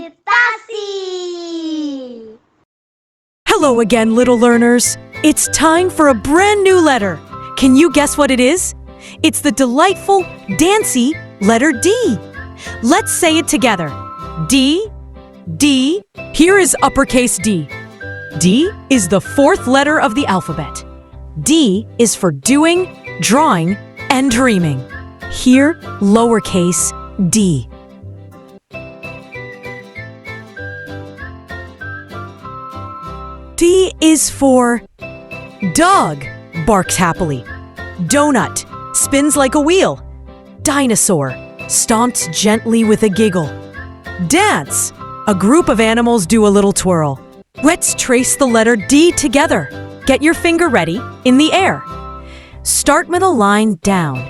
Tasi! Hello again, little learners. It's time for a brand new letter. Can you guess what it is? It's the delightful, dancy letter D. Let's say it together. D, D. Here is uppercase D. D is the fourth letter of the alphabet. D is for doing, drawing, and dreaming. Here, lowercase d. D is for dog, barks happily. Donut, spins like a wheel. Dinosaur, stomps gently with a giggle. Dance, a group of animals do a little twirl. Let's trace the letter D together. Get your finger ready, in the air. Start with a line down,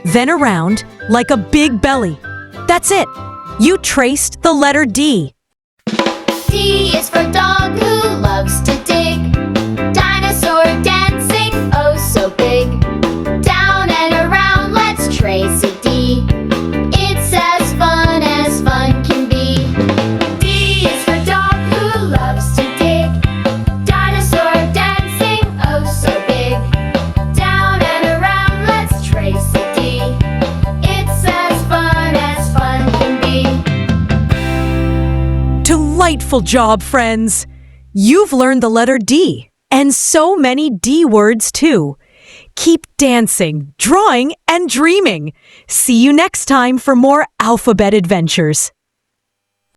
then around like a big belly. That's it. You traced the letter D. D is for dog who loves to dig. Dinosaur dancing, oh so big. Down and around, let's trace a D. It's as fun can be. D is for dog who loves to dig. Dinosaur dancing, oh so big. Down and around, let's trace a D. It's as fun can be. Delightful job, friends! You've learned the letter D, and so many D words too. Keep dancing, drawing, and dreaming. See you next time for more alphabet adventures.